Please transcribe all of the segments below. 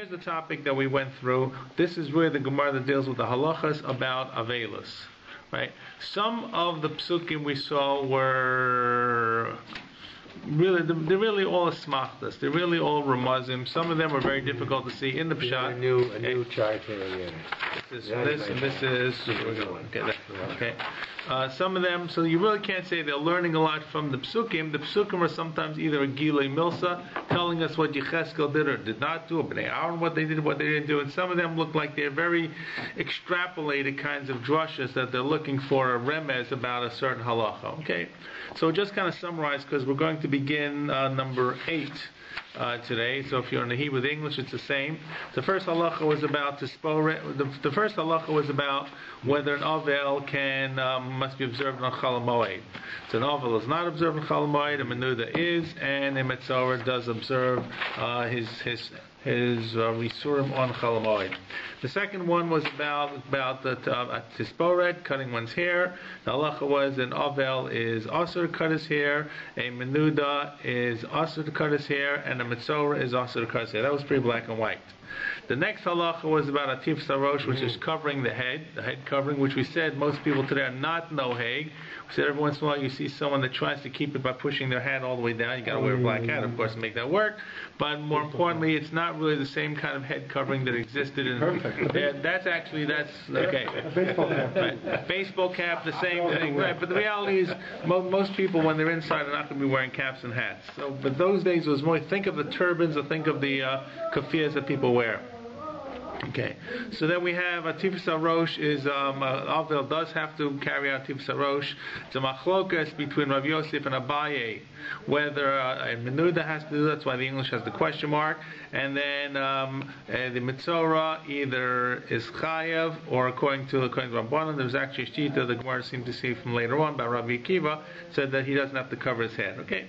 here's the topic that we went through. This is where the Gemara that deals with the halachas about Avelis. Right? Some of the psukim we saw were really, they're really all smachtas. They're really all ramazim. Some of them are very difficult to see in the pshat. A new chart here. This and this is okay. Some of them, so you really can't say they're learning a lot from the psukim. The psukim are sometimes either a gilei milsa, telling us what Yecheskel did or did not do, or Bnei Aaron what they did, what they didn't do, and some of them look like they're very extrapolated kinds of drushes that they're looking for a remez about a certain halacha. Okay, so just kind of summarize because we're going to begin number 8. Today, so if you're in the Hebrew with English, it's the same. The first halacha was about the first halacha was about whether an avel must be observed on Chol Moed. So an avel is not observed on Chol Moed, a menuda is, and a metzora does observe his risurim on Chol Moed. The second one was about the tisporet, cutting one's hair. The halacha was an avel is also to cut his hair, a menuda is also to cut his hair, and a metzora is also to cut his hair. That was pretty black and white. The next halacha was about atif sarosh, which is covering the head covering, which we said most people today are not noheg. We said every once in a while you see someone that tries to keep it by pushing their hat all the way down. You got to wear a black hat, of course, to make that work. But more importantly, it's not really the same kind of head covering that existed in. That's okay. A baseball cap. Right. Baseball cap, the same thing. Right. But the reality is, most people when they're inside are not going to be wearing caps and hats. So, but those days was more. Think of the turbans or think of the kafiyas that people wear. Okay, so then we have Atifas HaRosh is Avel does have to carry out Atifas HaRosh. It's a machlokas between Rav Yosef and Abaye whether a menuda has to do. That's why the English has the question mark. And then the metzora either is chayav or according to Rabbanan, there's actually a shita the Gemara seemed to see from later on by Rabbi Akiva said that he doesn't have to cover his head. Okay.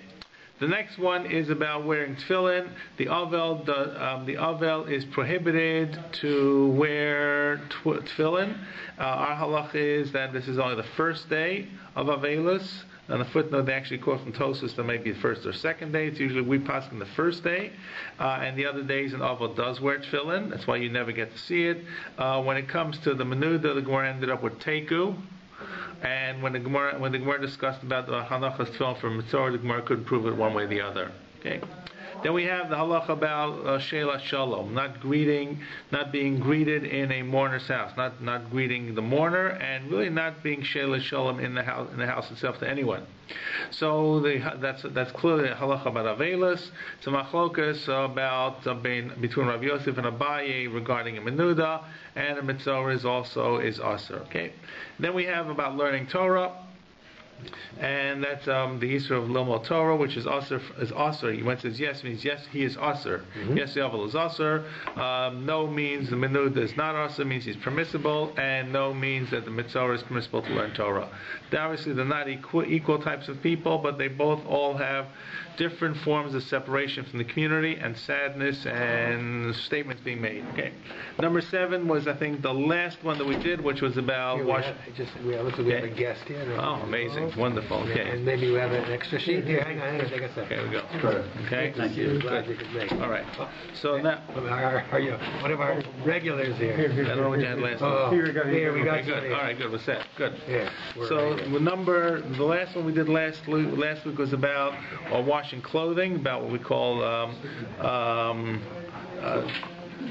The next one is about wearing tefillin. The avel is prohibited to wear tefillin. Our halach is that this is only the first day of avelus. On the footnote, they actually quote from Tosus that might be the first or second day. It's usually we pass on the first day, and the other days an avel does wear tefillin. That's why you never get to see it. When it comes to the menuda, the Gemara ended up with teku. And when the Gemara discussed about the halachas tefillin for mitzvah, the Gemara couldn't prove it one way or the other. Okay. Then we have the halacha about sheila shalom, not being greeted in a mourner's house, not greeting the mourner, and really not being sheila shalom in the house itself to anyone. So that's clearly a halacha about avelis. It's a machlokas about between Rav Yosef and Abaye regarding a menuda, and a mitzvah is aser. Okay. Then we have about learning Torah. And that's the Isra of Lomol Torah, which is aser. When it says yes, means yes, he is aser. Yes, the Avel is aser. No means the menuda is not aser, means he's permissible, and no means that the mitzvah is permissible to learn Torah. Obviously, they're not equal types of people, but they both all have different forms of separation from the community and sadness and statements being made. Okay. Number 7 was, I think, the last one that we did, which was about washing. We have a guest here. Oh, amazing. Wonderful. Okay. And maybe we have an extra sheet here. Hang on, take a second. Okay, we go. Okay. Thank you. Glad you could make it. All right. So now, one of our regulars here. I don't know what you had last time. Here we got okay, good. All right, good. We're set. Good. Yeah. So the last one we did last week was about washing clothing, about what we call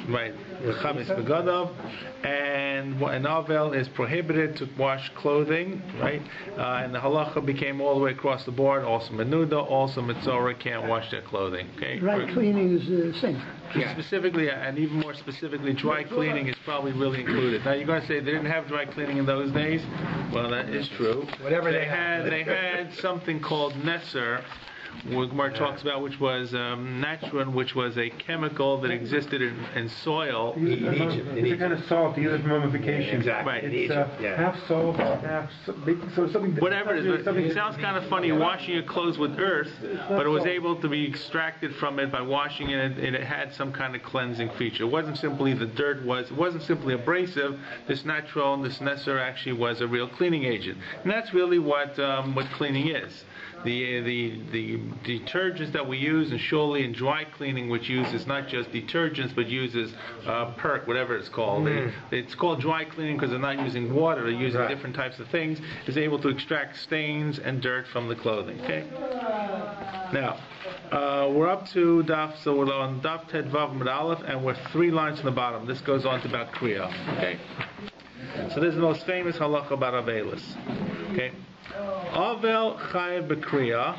right, chametz begadov, and an avel is prohibited to wash clothing, right? And the halacha became all the way across the board. Also menuda, also mitzora can't wash their clothing. Okay. Dry cleaning is the same. Yeah. Specifically, and even more specifically, dry cleaning is probably really included. Now you're going to say they didn't have dry cleaning in those days. Well, that is true. Whatever they had something called nesser. What Gemara talks about, which was natron, which was a chemical that existed in soil. In Egypt. It's a kind of salt used for mummification. Exactly. Right. It's half salt, half baking soda, something. Whatever it is, it sounds kind of funny washing your clothes with earth, but it was able to be extracted from it by washing it, and it had some kind of cleansing feature. It wasn't simply it wasn't simply abrasive. This natron, this nesser actually was a real cleaning agent, and that's really what cleaning is. the detergents that we use, and surely in dry cleaning, which uses not just detergents but uses perk, whatever it's called. It's called dry cleaning because they're not using water; they're using different types of things. Is able to extract stains and dirt from the clothing. Okay. Now we're up to daf. So we're on daf Ted Vav Mid Aleph, and we're 3 lines from the bottom. This goes on to about kriya. Okay. So this is the most famous halacha about avelis. Okay. Avel chayav b'kriya.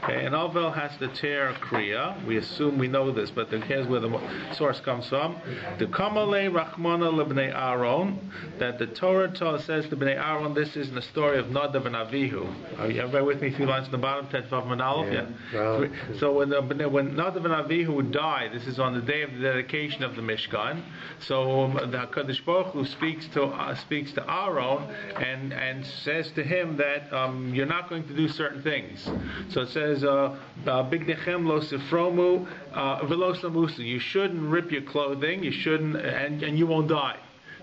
Okay, and Avel has to tear a kriya. We assume we know this, but here's where the source comes from. The Kamale Rachmana lebnei Aaron, that the Torah says to Bnei Aaron. This is in the story of Nadav and Avihu. Are you everybody with me? A few lines from the bottom. Tet Vav Mid Aleph. Yeah. Well, so when Nadav and Avihu died, this is on the day of the dedication of the Mishkan. So the Hakadosh Baruch Hu speaks to Aaron and says to him that you're not going to do certain things. So it says, "Bigdechem lo sifromu velo samusu." You shouldn't rip your clothing. You shouldn't, and you won't die.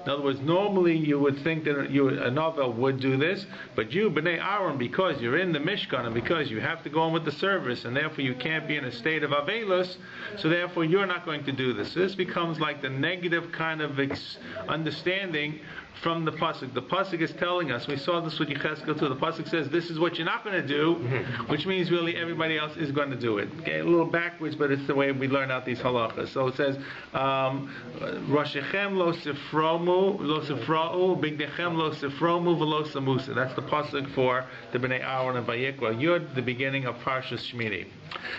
In other words, normally you would think that a novel would do this, but you, Bnei Aaron, because you're in the Mishkan and because you have to go on with the service, and therefore you can't be in a state of Avelus, so therefore you're not going to do this. So this becomes like the negative kind of understanding from the pasuk. The pasuk is telling us. We saw this with Yecheskel too. The pasuk says this is what you're not going to do, which means really everybody else is going to do it. Okay, a little backwards, but it's the way we learn out these halachas. So it says, "Roshechem lo sifromu lo sifra'u, bigdechem lo sifromu v'lo samusa." That's the pasuk for the Bnei Aaron and Vayikra Yud, the beginning of Parshas Shmini.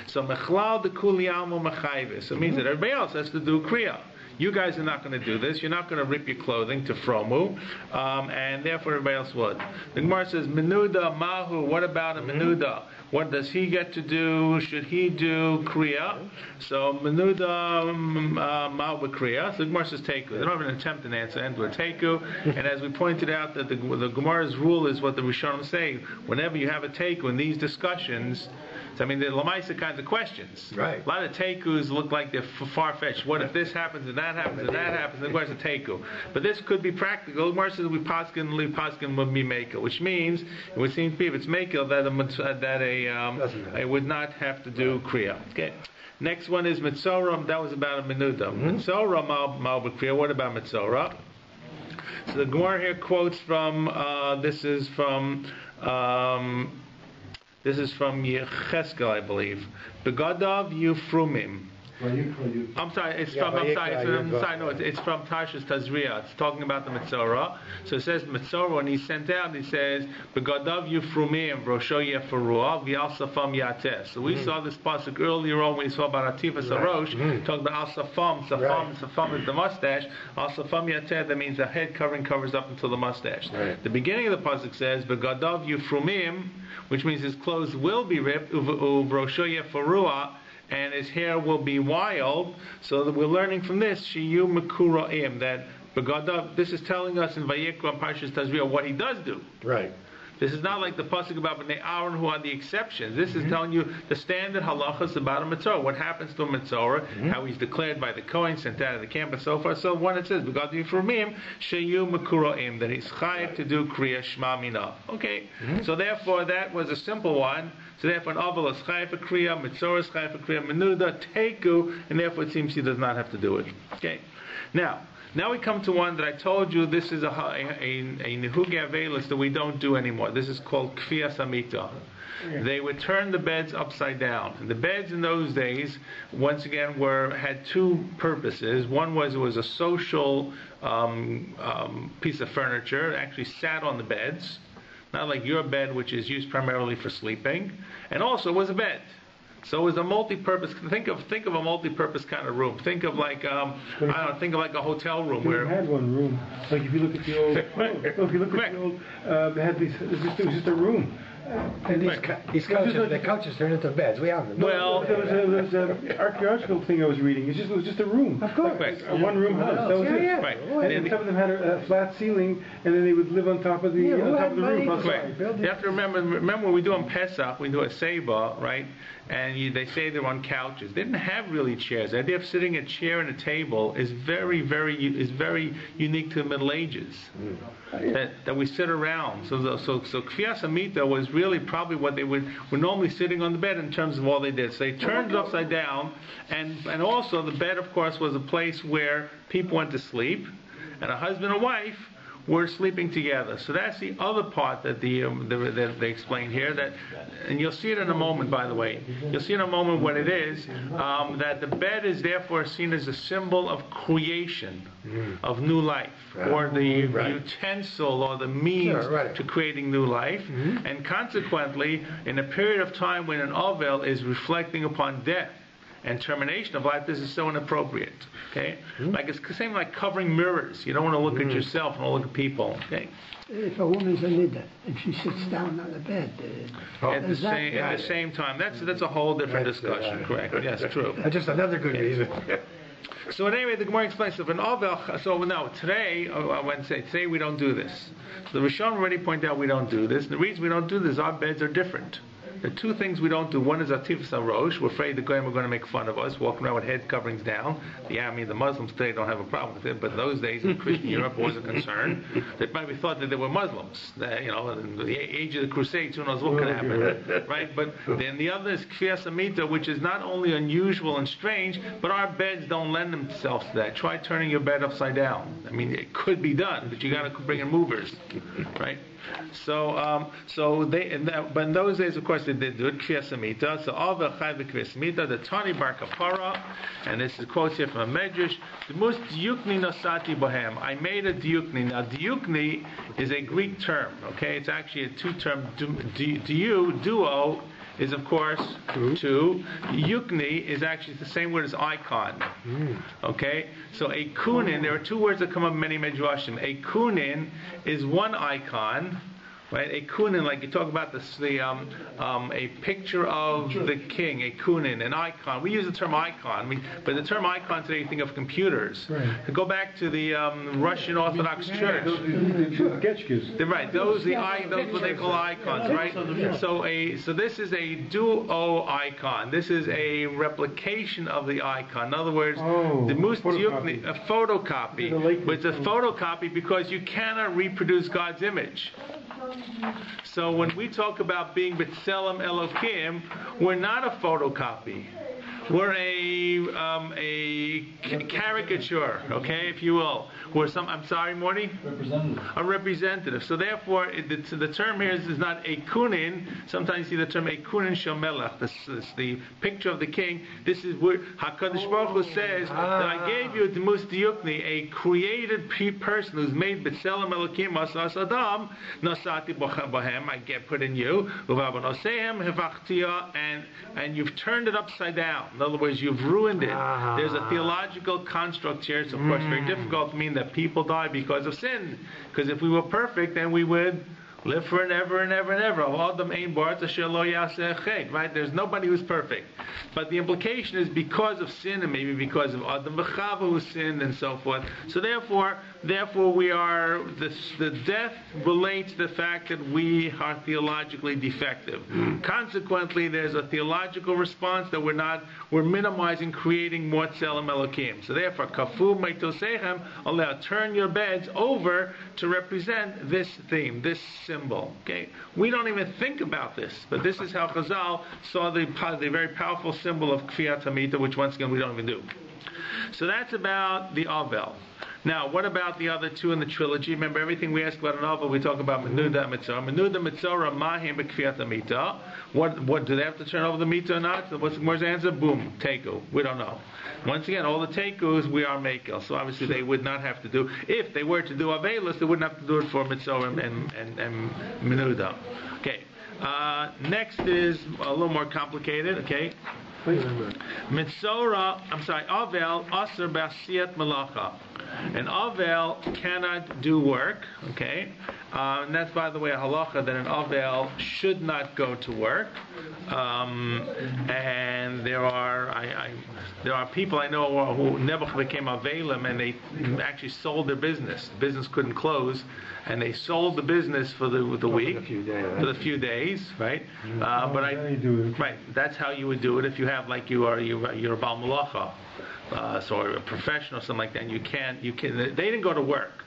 So mechlal dekuli almo mechayves. So it means that everybody else has to do kriya. You guys are not going to do this. You're not going to rip your clothing to fromu, and therefore everybody else would. The Gemara says, "Menuda mahu." What about a menuda? What does he get to do? Should he do kriya? So menuda mahu kriya. So the Gemara says teku. They don't even attempt an answer. End with teku. And as we pointed out, that the Gemara's rule is what the Rishonim say. Whenever you have a teku in these discussions. So, I mean, they're Lamaisa kinds of questions. Right. A lot of tekus look like they're far-fetched. What if this happens and that happens and that happens? And the question is teku. But this could be practical. The Gemara says we paskin would be makel, which means it would seem to be if it's makel that it would not have to do kriya. Okay. Next one is mitzorah. That was about a menuda. Mitzorah mal b'kriya. What about mitzorah? So the Gemara here quotes from. This is from Yecheskel, I believe. Begadav Yufrumim. I'm sorry. It's from Tarshas Tazria. It's talking about the Mitzorah. So it says Mitzorah, when he's sent out, he says Begadav Yufrumim Rosho Yefurua V'Al Yates. So we saw this pasuk earlier on when we saw about Atifas Arosh, talking about Al Safam. Safam is the mustache. Al Safam Yates, that means the head covering covers up until the mustache. Right. The beginning of the pasuk says Begadav Yufrumim, which means his clothes will be ripped, Rosho Yefurua, and his hair will be wild. So that we're learning from this, Shiyu Mekuraim, that Begadav, this is telling us in Vayikra and Parshas Tazria what he does do. Right. This is not like the pasuk about Bnei Aaron who are the exceptions. This is telling you the standard halachas about a mitzvah. What happens to a mitzvah, how he's declared by the Kohen, sent out of the camp, and so forth. So when it says Begadav Yifrumim, Sheyu Mekuraim, that he's chayav to do Kriya Shema Mina. Okay. So therefore that was a simple one. So therefore, an Avel is chayav for kriya, mitzorah is chayav for kriya, menuda, teku, and therefore it seems he does not have to do it. Okay. Now we come to one that I told you. This is a nehuge avelis that we don't do anymore. This is called kfiyas amita. They would turn the beds upside down. And the beds in those days, once again, had 2 purposes. One was it was a social piece of furniture. It actually sat on the beds. Not like your bed, which is used primarily for sleeping, and also it was a bed. So it was a multi-purpose. Think of a multi-purpose kind of room. Think of like think of like a hotel room where. We had one room. Like if you look at the old, they had these. It was just a room. And these couches turn into beds. We have them. Well, there was an archaeological thing I was reading. It was just a room. Of course. A one-room house. That was it. Right. And some of them had a flat ceiling, and then they would live on top of the roof. Right. You have to remember when we do on Pesach, we do a seba, right? and they say they're on couches. They didn't have really chairs. The idea of sitting a chair and a table is very unique to the Middle Ages. That we sit around. So Kfiyas Hamita was really probably what they were normally sitting on the bed in terms of all they did. So they turned it upside down, and also the bed, of course, was a place where people went to sleep, and a husband and wife were sleeping together. So that's the other part that they explain here. That, and you'll see it in a moment, by the way. You'll see in a moment what it is. That the bed is therefore seen as a symbol of creation, of new life, or the utensil or the means to creating new life. And consequently, in a period of time when an Ovel is reflecting upon death and termination of life, this is so inappropriate. Okay, like it's the same like covering mirrors. You don't want to look at yourself and look at people. Okay. If a woman's a nida, if she sits down on the bed, at the same time, that's a whole different discussion. Correct? Yes, true. Just another good reason. So anyway, the Gemara explains if an Ovel. So now today, today we don't do this. So the Rishon already pointed out we don't do this. And the reason we don't do this, our beds are different. There are two things we don't do. One is atifas harosh. We're afraid the goyim are going to make fun of us, walking around with head coverings down. The Muslims today don't have a problem with it, but those days in Christian Europe was a concern. They probably thought that they were Muslims. In the age of the Crusades, who knows what could happen, right? But then the other is kfiyas hamita, which is not only unusual and strange, but our beds don't lend themselves to that. Try turning your bed upside down. I mean, it could be done, but you got to bring in movers, right? But in those days, of course, they did do it, kfiyas hamita. So all the chai v'kfiyas hamita, the Tani bar kapara, and this is quotes here from a medrash. The most diukni nasati bohem. I made a diukni. Now, diukni is a Greek term. Okay, it's actually a two-term duo. Is of course two. Yukni is actually the same word as icon. Okay, so a kunin. There are two words that come up in many medrashim. A kunin is one icon, right? A kunin, like you talk about a picture of the king, a kunin, an icon. We use the term icon, but the term icon today you think of computers. Right. Go back to the Russian Orthodox Church. Right, those what they call icons, right? So this is a duo icon. This is a replication of the icon. In other words, the musdiukni, a photocopy. But it's a photocopy because you cannot reproduce God's image. So when we talk about being B'Tselem Elokim, we're not a photocopy. We're a caricature, okay, if you will. We're I'm sorry, Morty? A representative. So therefore, the term here is not a kunin. Sometimes you see the term a kunin shomelech. This is the picture of the king. This is where HaKadosh Baruch Hu says that I gave you the musdiukni, a created person who's made b'tselem elokim asas adam nasati bohem. I put in you and you've turned it upside down. In other words, you've ruined it. There's a theological construct here. It's of course very difficult to mean that people die because of sin. Because if we were perfect, then we would live for ever and ever and ever. Right? There's nobody who's perfect. But the implication is because of sin, and maybe because of Adam v'Chava who sinned and so forth. So therefore we are, the death relates to the fact that we are theologically defective. Consequently, there's a theological response that we're minimizing creating more tzelem elokim. So therefore, kafu meitosechem, allow turn your beds over to represent this theme, this symbol. Okay, we don't even think about this, but this is how Chazal saw the very powerful symbol of kfiyat hamita, which once again we don't even do. So that's about the Avel. Now, what about the other two in the trilogy? Remember, everything we ask about an Avel, we talk about Menuda and Mitzorah. Menuda and Mitzorah, Mahim b'kfiyat hamita. What do they have to turn over the Mita or not? What's the Gemara's answer? Boom, Teiku. We don't know. Once again, all the Teikus we are Mekel. So obviously they would not have to do, if they were to do Avelis, they wouldn't have to do it for Mitzorah and Menuda. Okay. Next is a little more complicated, okay? Mitzorah, Avel, Aser B'asiyat Malacha. An Avel cannot do work, okay? And that's, by the way, a halacha that an Avel should not go to work. And there are people I know who never became Avelim, and they actually sold their business. The business couldn't close, and they sold the business for the week, for the few days, right? Right. That's how you would do it if you have you're a Baal Malacha, so a professional, something like that. And you can. They didn't go to work.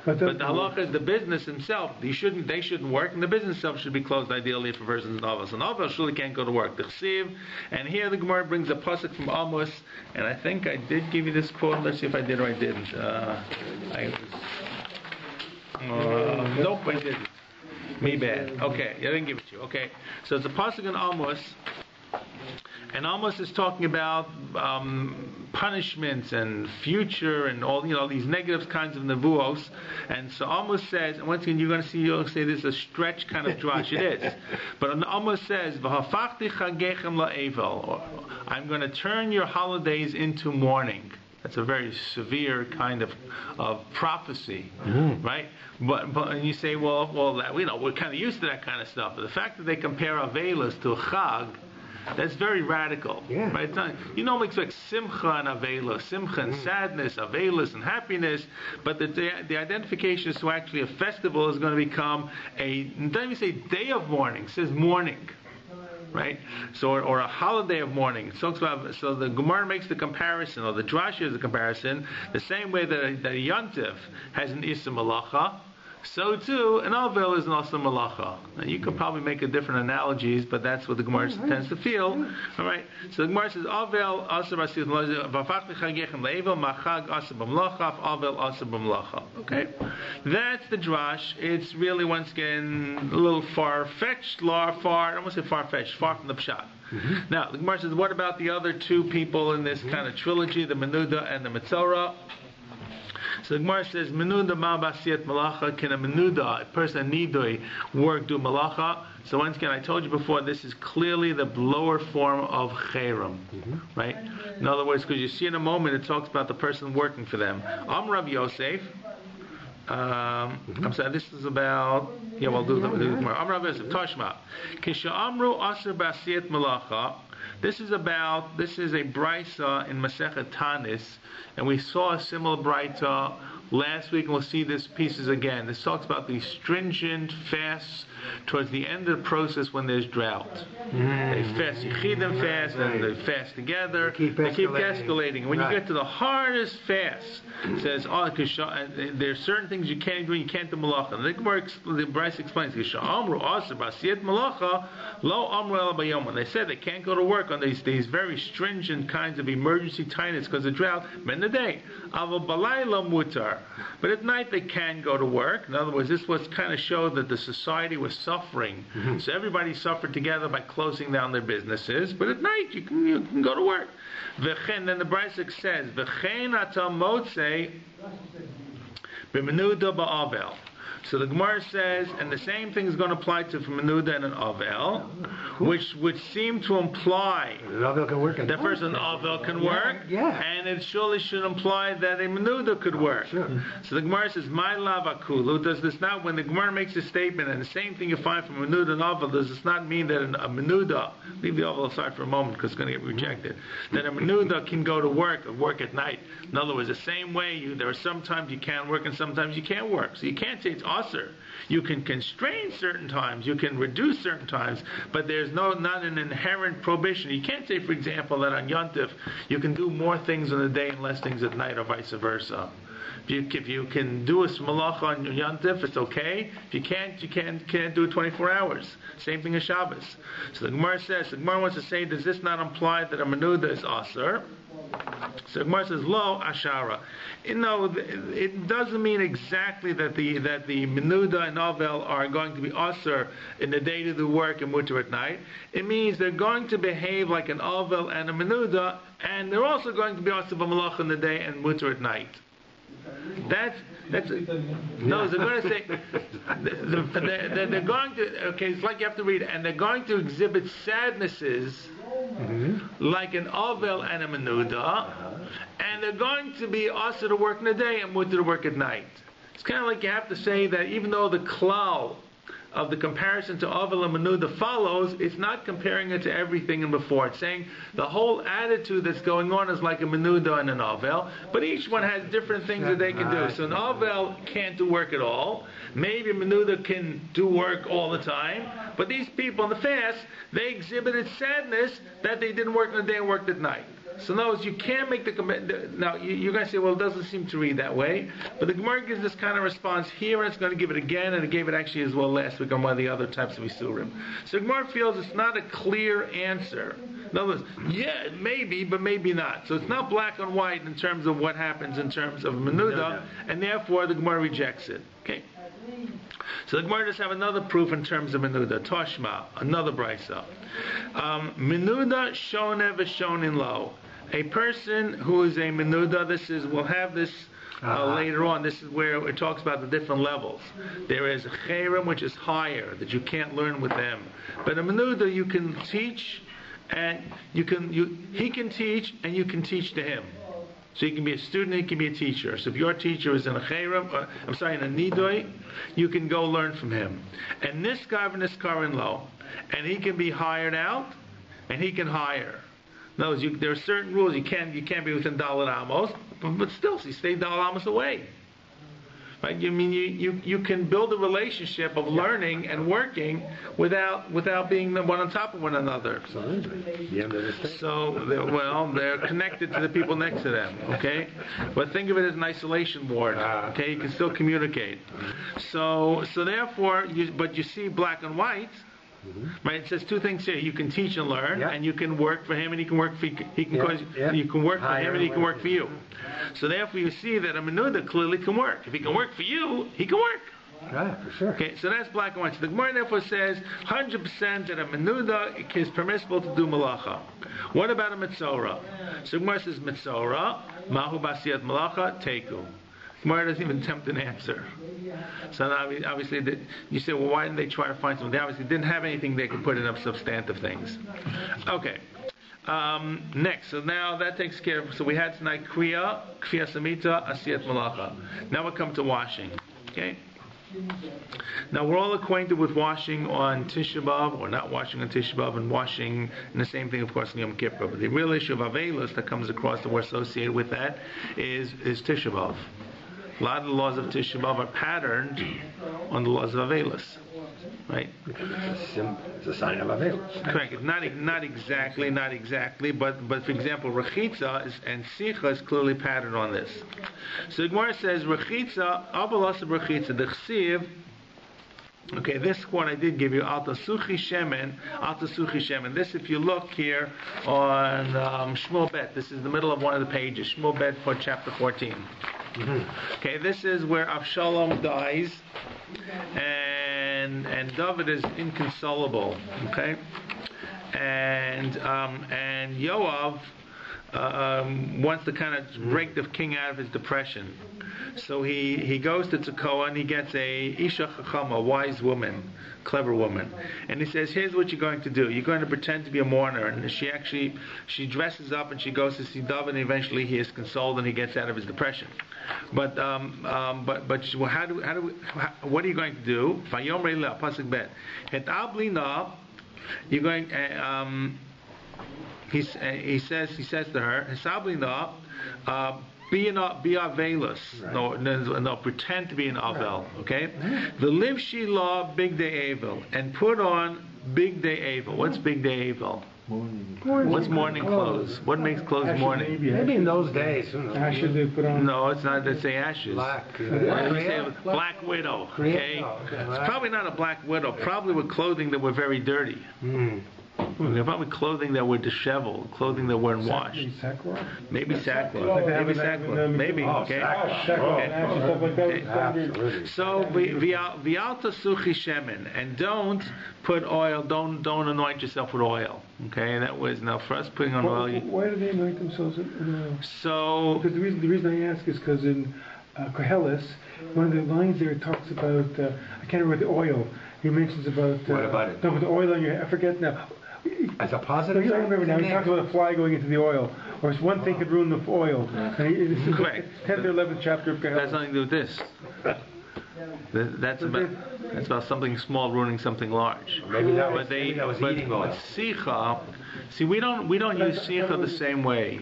But the halacha is the business himself. They shouldn't work, and the business itself should be closed ideally for persons and Avos. And Avos surely can't go to work. The Chsiv, and here the Gemara brings a pasuk from Amos, and I think I did give you this quote. Let's see if I did or I didn't. Nope, I didn't. Me bad. Okay, I didn't give it to you. Okay, so it's a pasuk in Amos. And Amos is talking about punishments and future and all these negative kinds of nevuos. And so Amos says, and once again you'll say this is a stretch kind of drash. It is. But Amos says, "V'hafachti chagechem la'evel," I'm going to turn your holidays into mourning. That's a very severe kind of prophecy, right? But and you say, well, we're kind of used to that kind of stuff. But the fact that they compare Avelis to a Chag, that's very radical, right? You normally expect simcha and avela, simcha and sadness, avelis and happiness, but the identification is to actually a festival is going to become don't even say day of mourning, it says mourning, right? So or a holiday of mourning. So the Gemara makes the comparison, or the Drash is the comparison, the same way that a Yontif has an Issa Malacha, so too, an Avel is an Asa Malacha. Now you could probably make different analogies, but that's what the Gemara tends to feel. All right. So the Gemara says Avel Asa Basid Vafach Chagechem Le'Evel Machag Asa B'Mlacha Avel Asa B'Mlacha. Okay, that's the drash. It's really once again a little far-fetched, I don't want to say far-fetched, far from the pshat. Now the Gemara says, what about the other two people in this kind of trilogy, the Menuda and the Metzora? So the Gemara says, Menuda ma basiyat malacha, can a Menuda, a person nidoi, do malacha? So once again, I told you before, this is clearly the lower form of cherem, right? In other words, because you see in a moment, it talks about the person working for them. Rav Yosef, I'm sorry, this is about, we'll do the Gemara. Rav Yosef, Tashma, Kisha Amru Aser basiyat malacha. This is a brisa in Masechet Tanis, and we saw a similar brisa last week, and we'll see this pieces again. This talks about the stringent fasts towards the end of the process when there's drought. They fast Yechidim fast, and they fast together. They keep escalating. And when you get to the hardest fast, it says, there's certain things you can't do, and you can't do malacha. And the Bryce explains, they said they can't go to work on these very stringent kinds of emergency tinnitus because of drought. In the day, but at night they can go to work. In other words, this was kind of showed that the society was suffering. So everybody suffered together by closing down their businesses. But at night you can go to work. Then the Brysik says, V'chein atal motze b'menuda ba'avel. So the Gemara says, and the same thing is going to apply to Menuda and an Avel, which would seem to imply that first an Avel can work, and it surely should imply that a Menuda could work. So the Gemara says, My lavakulu, does this not, when the Gemara makes a statement, and the same thing you find from Menuda and Avel, does this not mean that a Menuda, leave the Avel aside for a moment because it's going to get rejected, that a Menuda can go to work or work at night? In other words, the same way, there are sometimes you can work and sometimes you can't work. So you can't say it's usher. You can constrain certain times, you can reduce certain times, but there's not an inherent prohibition. You can't say, for example, that on Yontif you can do more things in the day and less things at night, or vice versa. If you can do a malacha on Yontif, it's okay. If you can't do it 24 hours. Same thing as Shabbos. So the Gemara wants to say, does this not imply that a menuda is aser? So Gemara says, Lo Ashara. It doesn't mean exactly that the Menuda and Avel are going to be Aser in the day to do work and mutter at night. It means they're going to behave like an Avel and a Menuda, and they're also going to be Aser b'malach in the day and mutter at night. They're going to say they're going to. Okay, it's like you have to read it, and they're going to exhibit sadnesses like an Avel and a Menuda, and they're going to be also to work in the day and mutter to work at night. It's kind of like you have to say that even though the klal of the comparison to Avel and Menuda follows, it's not comparing it to everything in before. It's saying the whole attitude that's going on is like a Menuda and an Avel, but each one has different things that they can do. So an Avel can't do work at all. Maybe a Menuda can do work all the time. But these people in the fast, they exhibited sadness that they didn't work in the day and worked at night. So in other words, you can't make the commitment. Now, you're going to say, well, it doesn't seem to read that way. But the Gemara gives this kind of response here, and it's going to give it again, and it gave it actually as well last week on one of the other types of Isurim. So the Gemara feels it's not a clear answer. In other words, yeah, maybe, but maybe not. So it's not black and white in terms of what happens in terms of Menuda, and therefore the Gemara rejects it. Okay. So the Gemara does have another proof in terms of Menuda. Toshma, another brisa. Menuda shone v'shonin lo. A person who is a Menuda, we'll have this later on. This is where it talks about the different levels. There is a Cherem, which is higher, that you can't learn with them. But a Menuda, you can teach, and he can teach, and you can teach to him. So he can be a student, he can be a teacher. So if your teacher is in a Cherem, in a Nidoi, you can go learn from him. And this guy is Karin Lo, and he can be hired out, and he can hire. No, there are certain rules. You can't be within Dalet Amos, but still, you stay Dalet Amos away. Right? You can build a relationship of learning and working without being one on top of one another. So they're connected to the people next to them. Okay, but think of it as an isolation ward. Okay, you can still communicate. So therefore, but you see black and white. Right, it says two things here. You can teach and learn, and you can work for him, and he can work for you. You can work for him, and he can work for you. So therefore, you see that a Menuda clearly can work. If he can work for you, he can work. Right, for sure. Okay, so that's black and white. So the Gemara therefore says 100% that a Menuda is permissible to do malacha. What about a Metzora? So the Gemara says Metzora, Mahu Basiyat Malacha, Teku. Gemara doesn't even attempt an answer. So now, obviously, you say, well, why didn't they try to find something? They obviously didn't have anything they could put in of substantive things. Okay. Next, so now that takes care of. So we had tonight Kriya Samita, Asiyat Malacha. Now we come to washing. Okay. Now we're all acquainted with washing on Tisha B'Av, or not washing on Tisha B'Av, and washing, and the same thing, of course, in Yom Kippur. But the real issue of Avelus that comes across that we're associated with that is Tisha B'Av. A lot of the laws of Tisha B'Av are patterned on the laws of Avelus, right? It's a sign of Avelus. Correct. Not exactly, but for example, Rechitza and Sicha is clearly patterned on this. So the Gemara says, Rechitza, Avalas of Rechitza, the Chsiv. Okay, this one I did give you, Alta Suchi Shemen. This, if you look here on Shmuel Bet, this is the middle of one of the pages, Shmuel Bet for chapter 14. Okay, this is where Avshalom dies, and David is inconsolable. Okay, and Yoav wants to kind of break the king out of his depression. So he goes to Tekoa and he gets a Isha Chacham, a wise woman, clever woman, and he says, here's what you're going to do. You're going to pretend to be a mourner, and she dresses up and she goes to see David, and eventually he is consoled and he gets out of his depression. But what are you going to do? Pasuk Bet. You're going. He says to her, be avelus. No, pretend to be an avel. Okay? The live she law big day avel, and put on big day avel. What's big day avel? What's morning clothes? What makes clothes morning? Maybe in those days. Ashes they put on. No, it's not. They say ashes. Black widow. Okay? It's probably not a black widow. Probably with clothing that were very dirty. Probably clothing that were disheveled, clothing that weren't washed. Maybe sackcloth. Maybe. Okay. So v'alta suchi shemen, and don't put oil. Don't anoint yourself with oil. Okay, that was now for us putting on oil. Why do they anoint themselves in oil? So because the reason I ask is because in Koheles, one of the lines there talks about I can't remember the oil. He mentions about what about it? No, with the oil on your head. I forget now. As a positive? I remember now. He talks about a fly going into the oil, or one thing could ruin the oil. Correct. 10th or 11th chapter of Koheles. That's nothing to do with this. That's about something small ruining something large. Maybe that But was eating oil. sicha, see, we don't use sicha the same way.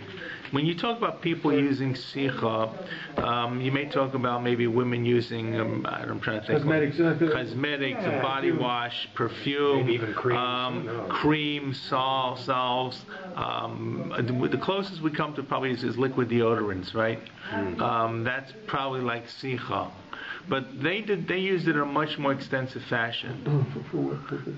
When you talk about people using sicha, you may talk about maybe women using, I'm trying to think, cosmetics, a body wash, perfume, maybe even cream, cream, salves. The closest we come to probably is liquid deodorants, right? That's probably like sicha. But they used it in a much more extensive fashion.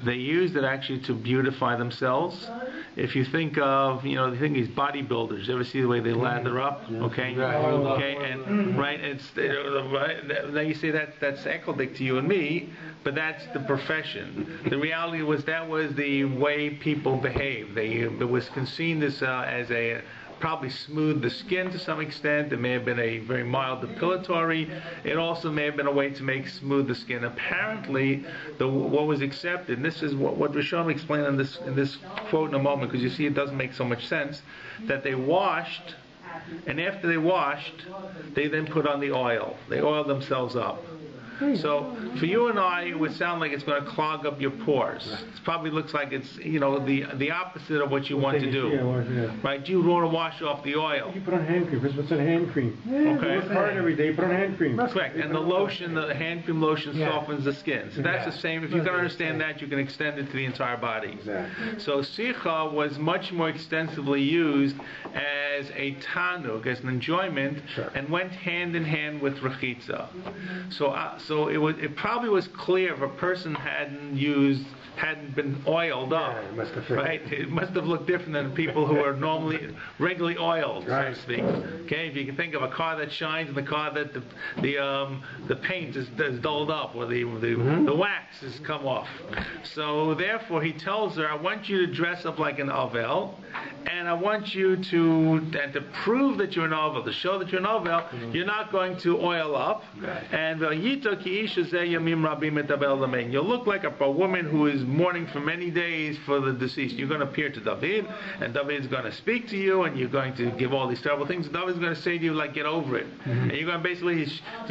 They used it actually to beautify themselves. If you think of, the thing these bodybuilders, you ever see the way they lather up? Okay, and right, it's now you say that's ekkeldik to you and me, but that's the profession. The reality was that was the way people behaved. It was conceived as a probably smooth the skin to some extent. It may have been a very mild depilatory. It also may have been a way to make smooth the skin. Apparently, what was accepted, and this is what Rishon explained in this quote in a moment, because you see it doesn't make so much sense, that they washed, and after they washed, they then put on the oil. They oiled themselves up. So for you and I, it would sound like it's going to clog up your pores. It probably looks like it's the opposite of what you want to do. Right? You want to wash off the oil. You put on hand cream. What's on hand cream? Okay. Work hard every day. Put on hand cream. That's correct. And the hand cream lotion softens the skin. So that's the same. If you can understand that, you can extend it to the entire body. Exactly. So sicha was much more extensively used as a tanug, as an enjoyment, and went hand in hand with rechitza. So it probably was clear if a person hadn't been oiled up, right? It must have looked different than people who are regularly oiled, so to speak. Okay, if you can think of a car that shines and the car that the paint is dulled up or the wax has come off. So therefore, he tells her, I want you to dress up like an avel, and I want you to prove that you're an avel, to show that you're an avel, you're not going to oil up, and you'll look like a woman who is mourning for many days for the deceased. You're going to appear to David, and David's going to speak to you, and you're going to give all these terrible things. David's going to say to you, like, get over it. And you're going to basically,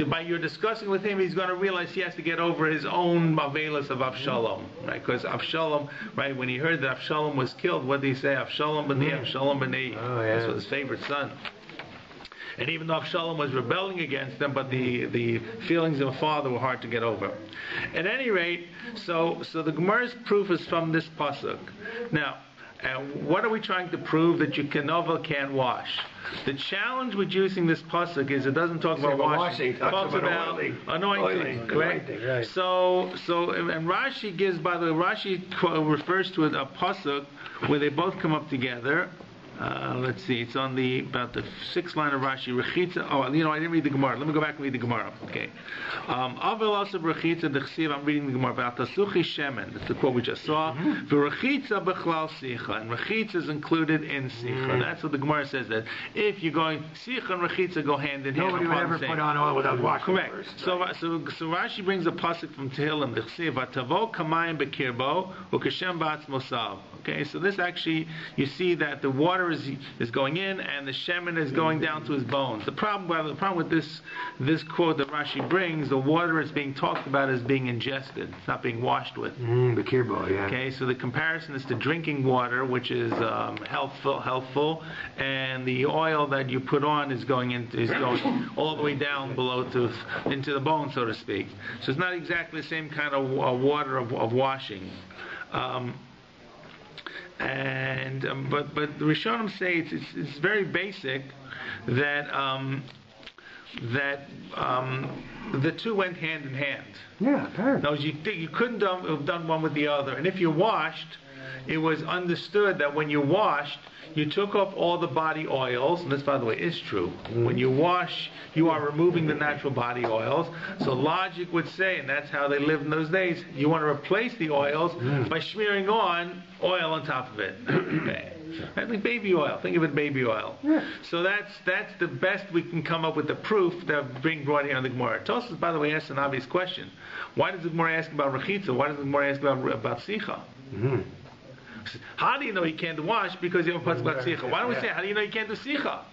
by your discussing with him, he's going to realize he has to get over his own mavelas of Avshalom, right? Because Avshalom, right, when he heard that Avshalom was killed, what did he say? Avshalom b'ni, Avshalom b'ni. That's his favorite son. And even though Avshalom was rebelling against them, but the feelings of a father were hard to get over. At any rate, so the Gemara's proof is from this pasuk. Now, what are we trying to prove? That you can't wash. The challenge with using this pasuk is it doesn't talk about washing. It talks about anointing. Correct? Right. So and Rashi gives, by the way, Rashi refers to a pasuk where they both come up together. Let's see, it's on about the 6th line of Rashi. Rechitza. I didn't read the Gemara. Let me go back and read the Gemara. Okay. Avel asab rechitza dechsiv. I'm reading the Gemara. V'atasuchi shemen. That's the quote we just saw. V'rechitza bechlal sicha. And rechitza is included in sicha. That's what the Gemara says. That if you're going sicha and rechitza go hand in hand. Nobody would ever put on oil without washing. Correct. First. So Rashi brings a pasuk from Tehillim. Dechsiv vatavo kamayim bekirbo ukashem ba'atz mosav. Okay. So this actually, you see that the water is going in, and the shemen is going down to his bones. The problem with this quote that Rashi brings, the water is being talked about as being ingested. It's not being washed with. The kirbo, yeah. Okay, so the comparison is to drinking water, which is healthful, and the oil that you put on is going all the way down below into the bone, so to speak. So it's not exactly the same kind of water of washing. But the Rishonim say it's very basic that the two went hand in hand. Yeah, apparently. You couldn't have done one with the other. And if you washed, it was understood that when you washed, you took off all the body oils, and this, by the way, is true. When you wash, you are removing the natural body oils. So logic would say, and that's how they lived in those days, you want to replace the oils by smearing on oil on top of it. Okay. Like baby oil. Think of it, baby oil. Yeah. So that's the best we can come up with the proof that being brought here in the Gemara. Tosfos, by the way, asks an obvious question. Why does the Gemara ask about rechitza? Why does the Gemara ask about sicha? How do you know he can't wash? Because you have a pasuk about sicha. Why don't we say, how do you know you can't do sicha?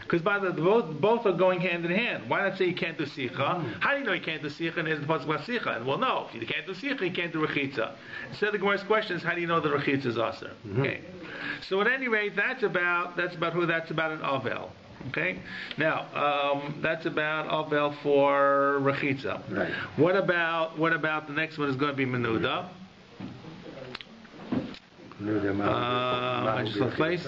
Because both are going hand in hand. Why not say you can't do sicha? How do you know you can't do sicha? And here's the pasuk about sicha. And well, no, if you can't do sicha, you can't do rechitza. Instead, the Gemara's question is, how do you know the rechitza is aser? Okay. So at any rate, that's about who. That's about an avel. Okay. Now, that's about avel for rechitza. Right. What about the next one is going to be menuda? I just lost place.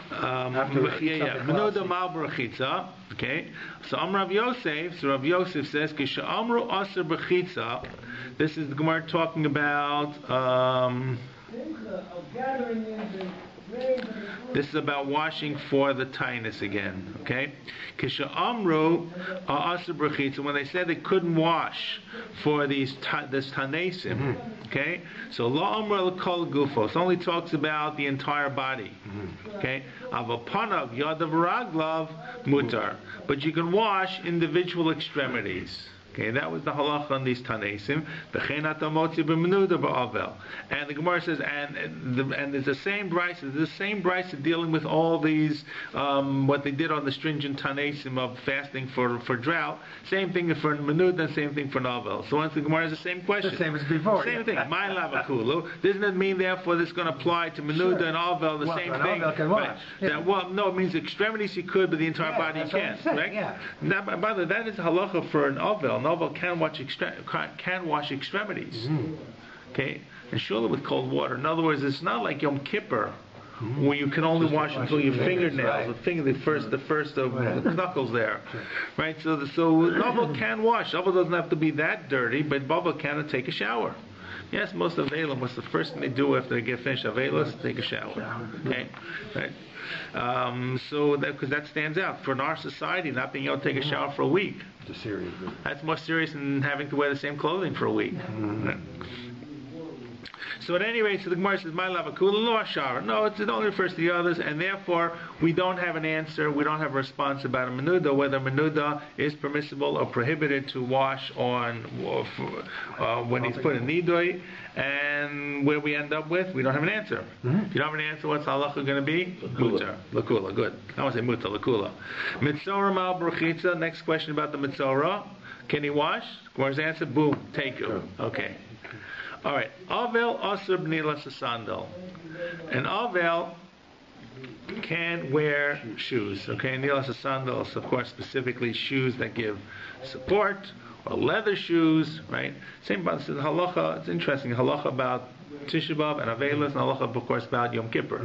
Menuda mal b'rechitza. Okay. So Rav Yosef. So Rav Yosef says, "Kisha amru aser b'rechitza." This is the Gemara talking about. This is about washing for the tinus again. Okay. Kisha amru aser b'rechitza. When they said they couldn't wash for this tanesim. Okay. So la amra l'kol gufo. It only talks about the entire body. Okay. Avapanav yadav raglav mutar. But you can wash individual extremities. Okay, that was the halacha on these tanesim. And the Gemara says, and there's the same brisa. There's the same brisa dealing with all these, what they did on the stringent tanesim of fasting for drought. Same thing for menuda, same thing for novel. So once the Gemara is the same question. The same as before. Same thing. My lavakulu. Doesn't it mean therefore this is going to apply to menuda and novel the same thing? Can wash. Right. Yeah. Well, no, it means extremities you could, but the entire body you can't. Right? Yeah. Now, by the way, that is halacha for an novel. Novel can wash extremities. Okay, and surely with cold water. In other words, it's not like Yom Kippur, where you can only wash until your fingernails, the first of the knuckles there, right? So novel can wash. Novel doesn't have to be that dirty, but novel can take a shower. Yes, most of Avelim, what's the first thing they do after they get finished Avelis? Take a shower. Okay, right. So because that stands out for in our society, not being able to take a shower for a week. That's more serious than having to wear the same clothing for a week. Right. So at any rate, so the Gemara says, "My lavakula lo ashara." No, it only refers to the others, and therefore we don't have an answer. We don't have a response about a menuda, whether menuda is permissible or prohibited to wash on when he's put in nidoi, and where we end up with, we don't have an answer. If you don't have an answer, what's halacha going to be? Mutar, lakula. Good. I want to say mutar, lakula. Mitzora mal bruchitza. Next question about the mitzora. Can he wash? Gemara's answer: boom, take you. Okay. All right. Avel asur b'nilas sandal. An avel can wear shoes. Okay, nilas sandals, of course, specifically shoes that give support, or leather shoes, right? Same about the halacha. It's interesting. Halacha about Tisha B'av and Avelis, and halacha, of course, about Yom Kippur.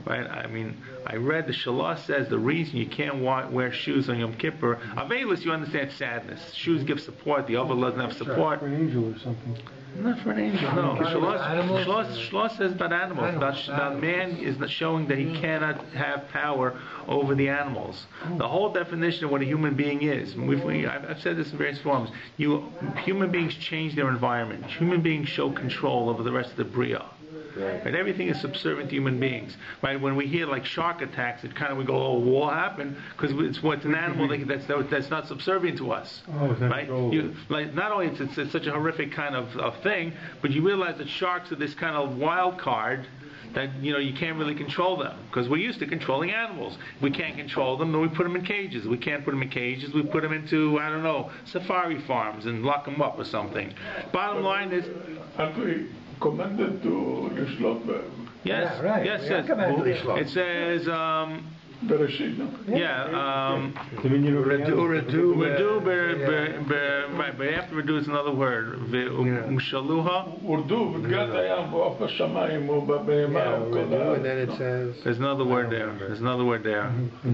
Right? I mean, I read the Shalah says the reason you can't wear shoes on Yom Kippur, Avelis, you understand sadness. Shoes give support. The Avel doesn't have support. For an angel or something. Not for an angel, no. Shalah says about animals. About man is not showing that he cannot have power over the animals. The whole definition of what a human being is. I've said this in various forms. Human beings change their environment. Human beings show control over the rest of the bria. Right? Everything is subservient to human beings. Right? When we hear like shark attacks, it kind of we go, "Oh, what happened?" Because it's an animal that's not subservient to us. Right? Not only it's such a horrific kind of thing, but you realize that sharks are this kind of wild card that you can't really control them, because we're used to controlling animals. We can't control them, then we put them in cages. We can't put them in cages. We put them into safari farms and lock them up or something. Bottom line is. Commanded to Lishlot. Yes, yeah, right. Yes, it says. Bereshit. Yeah. Redu. Right, but after redu is another word. Umshaluha. Urdu, and then it says. There's another word there.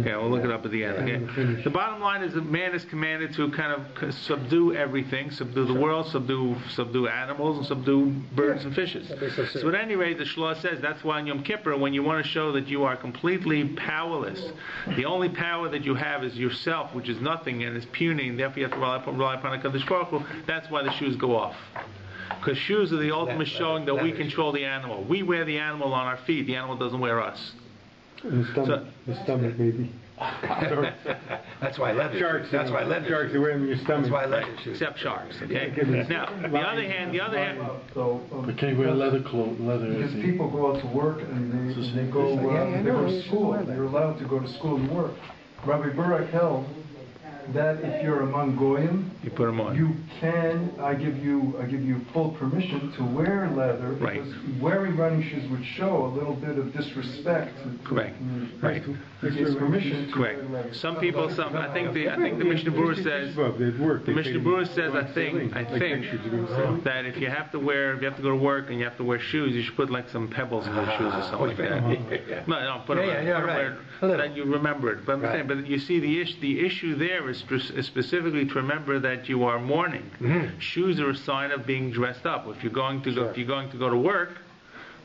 Okay, we'll look it up at the end. Okay. The bottom line is that man is commanded to kind of subdue everything, subdue the world, subdue animals, and subdue birds and fishes. So at any rate, the Shalah says that's why in Yom Kippur, when you want to show that you are completely powerless, the only power that you have is yourself, which is nothing and is puny, and therefore you have to rely upon a Kadosh Baruch Hu. That's why the shoes go off. Because shoes are the ultimate showing that we control the animal. We wear the animal on our feet. The animal doesn't wear us. The stomach maybe. That's why leather. Sharks. That's why leather. Sharks are wearing in your stomach. That's why leather shoes. Except sharks, okay? Now, the other hand, So, But can you wear leather leather? because people go out to work and they go to school. You're allowed to go to school and work. Rabbi Barak held that if you're among goyim, you put them on. you can. I give you full permission to wear leather Right. because wearing running shoes would show a little bit of disrespect. Correct. Right. He gives permission to Correct. wear leather. Some people, I think the Mishnah Berurah says, the Mishnah Berurah says, I think that if you have to go to work and you have to wear shoes, you should put like some pebbles in those shoes or something like that. No, put them right. so that you remember it. But I'm saying, but you see the issue there is specifically to remember that you are mourning. Shoes are a sign of being dressed up. If you're going to go to work,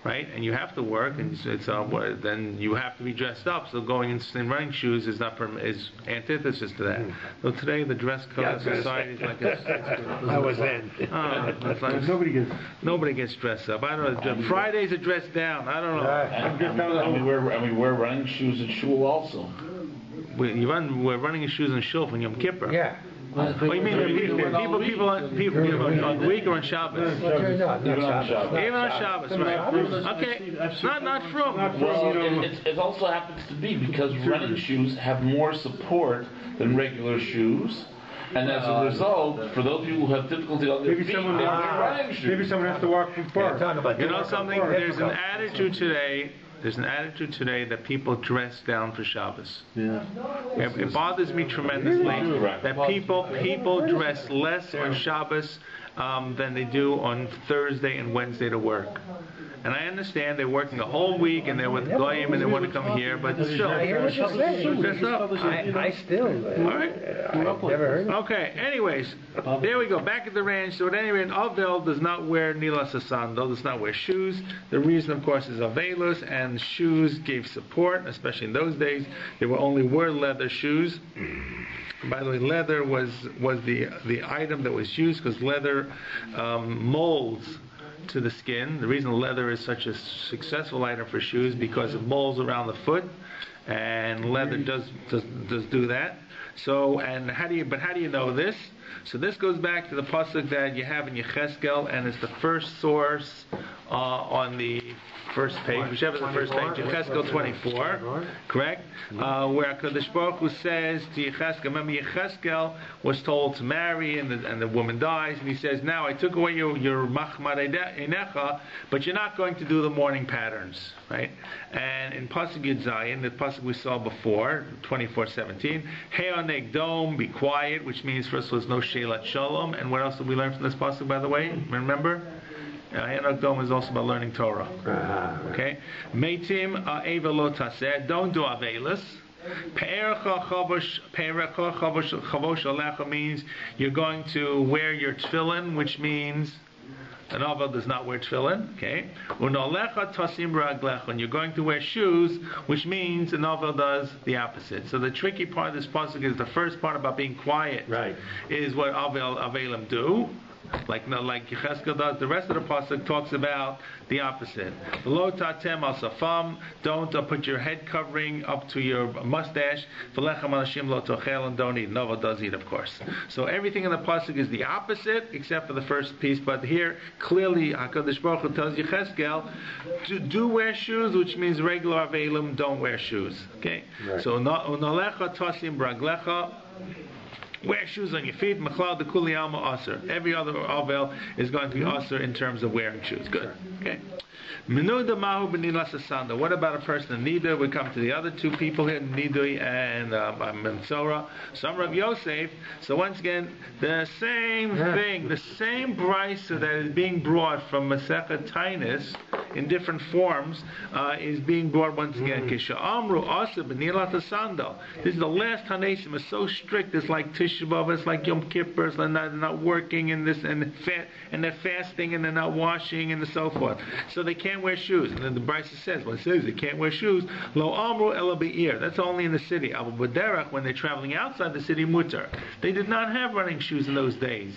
right, and you have to work, and then you have to be dressed up. So going in running shoes is antithesis to that. So today the dress code of society is like I was then. it's like Nobody gets dressed up. I don't know. Fridays are dressed down. I don't know. And we wear running shoes at shul also. We're running in shoes in shul on Yom Kippur. Yeah. Oh, you mean people on week or on Shabbos? Even on Shabbos. Even on Shabbos, right? Okay, not from. Well, it also happens to be because running shoes have more support than regular shoes. And as a result, for those people who have difficulty on their feet, they wear running shoes. Maybe someone has to walk from far. You know something? There's an attitude today that people dress down for Shabbos. Yeah. It bothers me tremendously that people dress less on Shabbos than they do on Thursday and Wednesday to work. And I understand they're working a whole week and they're with Goyim and they want to come here, but still. I hear what you're saying. Dress up. I still. All right. I've never heard. Okay, anyways, there we go. Back at the ranch. So at any rate, Avdel does not wear Nila Sasando, does not wear shoes. The reason, of course, is Avelus, and shoes gave support, especially in those days. They were leather shoes. By the way, leather was the item that was used because leather molds to the skin. The reason leather is such a successful item for shoes because it molds around the foot, and leather does do that. So, how do you know this? So this goes back to the pasuk that you have in Yecheskel, and it's the first source on the first page, whichever the first page, Yecheskel 24, correct? Where HaKadosh Baruch Hu says to Yecheskel, remember Yecheskel was told to marry, and the woman dies, and he says, now I took away your machmad einecha, but you're not going to do the mourning patterns, right? And in pasuk Yud Zayin, the pasuk we saw before, 24:17, Heoneg dom, be quiet, which means first was no shelat shalom, and what else did we learn from this pasuk, by the way? Remember? Heoneg dom is also about learning Torah. Okay? Meitim eva lo taseh, don't do avelus. Pe'erecha chavosh alecha means you're going to wear your tefillin, which means an Avel does not wear tefillin, okay? Unolecha tasim raglecha, and you're going to wear shoes, which means an Avel does the opposite. So the tricky part of this pasuk is the first part about being quiet, right? Is what Avelim do. Like Yecheskel does. The rest of the pasuk talks about the opposite. Lo tatem al safam. Don't put your head covering up to your mustache. V'lechem anashim lo tochel, and don't eat. Nova does eat, of course. So everything in the pasuk is the opposite, except for the first piece. But here, clearly, HaKadosh Baruch Hu tells Yecheskel, do wear shoes, which means regular avelim don't wear shoes. Okay. Right. So unolecha tasim braglecha. Wear shoes on your feet. Machlal de kuli alma aser. Every other avel is going to be aser in terms of wearing shoes. Good. Okay. Menuda mahu b'nila sasanda. What about a person in Nida? We come to the other two people here, Nidui and Mensora. Some Rav Yosef. So once again, the same thing, the same brisa that is being brought from Masechet Tainus in different forms is being brought once again. Kisha amru asa b'nila sasanda. This is the last Hanesim. It's so strict. It's like Tisha B'av. It's like Yom Kippur. They're not working in this, and they're fasting, and they're not washing, and so forth. So they can't wear shoes. And then the Brisa says, when it says they can't wear shoes, lo amru ela be'ir. That's only in the city. Abu Baderach, when they're traveling outside the city, mutar. They did not have running shoes in those days.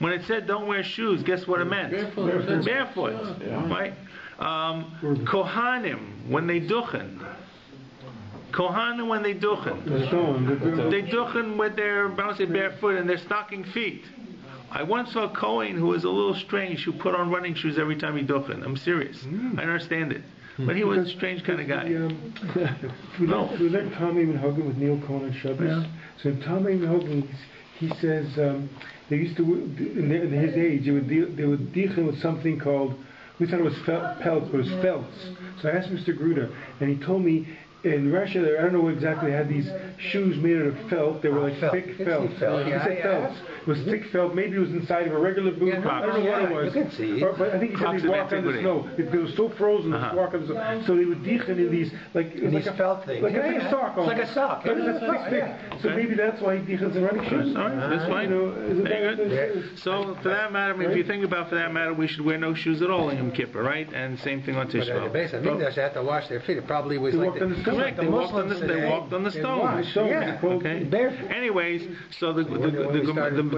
When it said don't wear shoes, guess what it meant? Barefoot. Yeah. Right? Kohanim, when they duchen. Kohanim, when they duchen, they duchen with their, I don't say barefoot, and their stocking feet. I once saw a Kohen who was a little strange, who put on running shoes every time he duchen. I'm serious. I understand it. But he was a strange kind of guy. We let Tommy and Hogan with Neil Cohen on Shabbos. Yeah. So Tommy and Hogan, he says they used to, in his age, they would deal with something called, we thought it was pelts, but it was felts. So I asked Mr. Gruder, and he told me in Russia, I don't know exactly, they had these shoes made out of felt. They were like thick felt. He said felts. It was thick felt. Maybe it was inside of a regular boot. I don't know what it was. You can see. But I think he said they'd walk on the snow. It was so frozen, they'd walk on the snow. So they would dichen in these, like a felt thing. Like a sock. It's like a sock. But it's thick. So maybe that's why he dichens in running shoes. All right, that's fine. Very good. So for that matter, if you think about, for that matter, we should wear no shoes at all in Yom Kippur, right? And same thing on Tisha But the base of Mikdash, they had to wash their feet. It probably was They like walked on the stone. Correct. They walked on the stone. Okay. Anyways, so the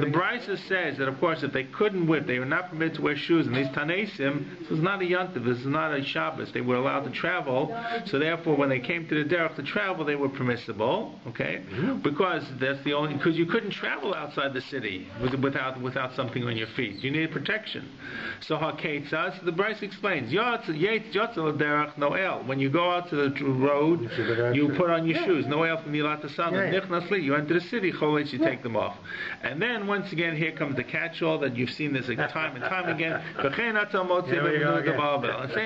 Brisa says that, of course, if they couldn't whip, they were not permitted to wear shoes. And these Tanaisim, this is not a Yantiv, this is not a Shabbos. They were allowed to travel. So therefore, when they came to the derech to travel, they were permissible. Okay, because that's the only, because you couldn't travel outside the city without something on your feet. You needed protection. So Hakeitzah, the Brisa explains, Noel. When you go out to the road, you put on your shoes. Noel from Nilat Sandal. Nichnasli, you enter the city, Choletz, you take them off. And then once again, here comes the catch-all that you've seen this time and time again. And same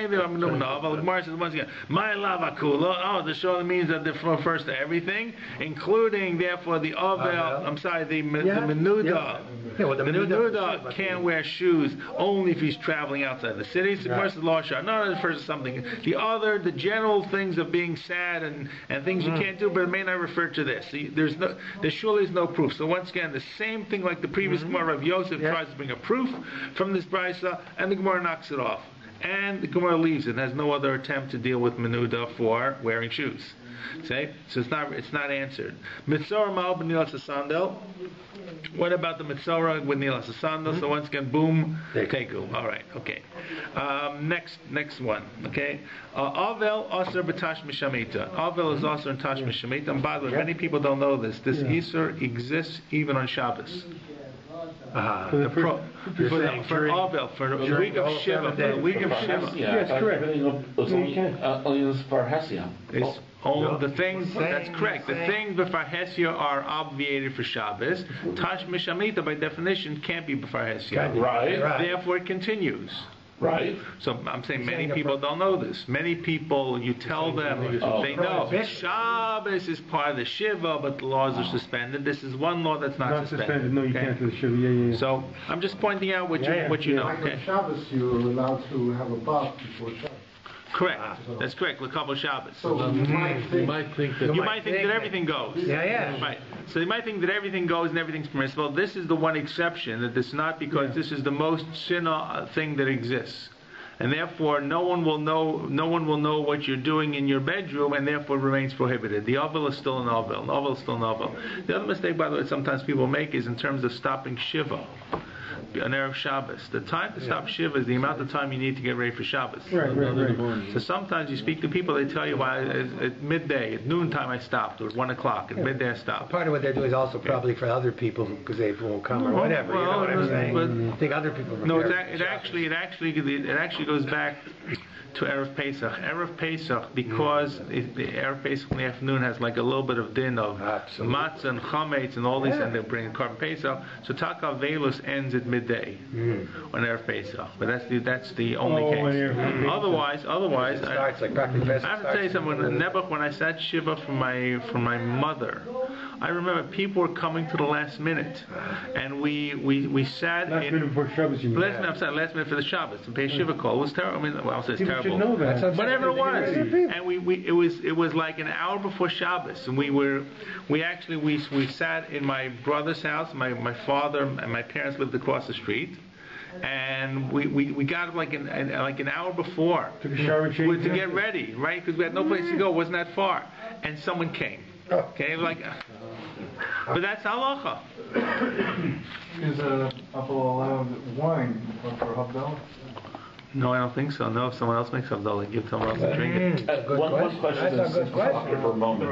thing on Menuda. Gemara says once again, my lavakula. Oh, the show means that they're first to everything, including therefore the Avel. I'm sorry, the Menuda. The Menuda can't wear shoes only if he's traveling outside the city. So Gemara says Law Shah. No, the first is something. The general things of being sad and things you can't do, but it may not refer to this. See, there surely is no proof. So once again, the same thing like the previous Gemara of Yosef tries to bring a proof from this brisa, and the Gemara knocks it off. And the Gemara leaves it. Has no other attempt to deal with Menuda for wearing shoes. See? So it's not answered. Mitzorah Ma'al B'Nilas Sandal. What about the Mitzorah with Nilas Sandal? So once again, boom, Teku. All right, okay. Next one, okay. Avel Aser B'Tash Mishamita. Avel is Aser and Tash Mishamita. And by the way, many people don't know this. This Isur exists even on Shabbos. For Avel, for the week of Shiva, Yes, correct. It's the things, that's correct. The things b'far Hesia are obviated for Shabbos. Tash Mishamita, by definition, can't be b'far Hesia. Right. Therefore, it continues. Right. So I'm saying many people don't know this. Many people, you tell them, they know. Shabbos is part of the Shiva, but the laws are suspended. This is one law that's not suspended. No, you can't do the Shiva. Yeah. So I'm just pointing out what you know. Like on Shabbos, you're allowed to have a bath before Shabbos. Correct. That's correct. L'kabel Shabbos. So you might think that everything goes. Right. So you might think that everything goes and everything's permissible. This is the one exception that it's not, because this is the most sinner thing that exists, and therefore no one will know what you're doing in your bedroom, and therefore remains prohibited. The ovel is still an ovel. An ovel is still an ovel. The other mistake, by the way, sometimes people make is in terms of stopping shiva. An Erev Shabbos. The time to stop Shiva is the amount of time you need to get ready for Shabbos. Right. So sometimes you speak to people, they tell you, why at midday, at noontime I stopped, or at 1 o'clock, at midday I stopped. Part of what they're doing is also probably for other people because they won't come or whatever. You know what I'm saying? I think other people. No, it actually goes back to Erev Pesach. Erev Pesach, because the Erev Pesach in the afternoon has like a little bit of din of matzah and chametz and all these, and they bring Korban Pesach. So Taka Velus ends at midday on Erev Pesach. But that's the only case. Otherwise, it starts like practically. I have to tell you something. In Nebuch, when I sat Shiva for my mother, I remember people were coming to the last minute, and we sat last minute before Shabbos. Last minute for the Shabbos. The Pei Shiva call was terrible. I mean, well, I'll say it's terrible. Should know that. Whatever it was, and it was like an hour before Shabbos, and we sat in my brother's house. My father and my parents lived across the street, and we got up like an hour before took a shower and changed to get ready, right? Because we had no place to go. It wasn't that far, and someone came. Okay, but that's halacha. Is a apple allowed wine for Havdalah? No, I don't think so. No, if someone else makes Havdalah, give someone else a drink it. One question That's a good question. for a moment.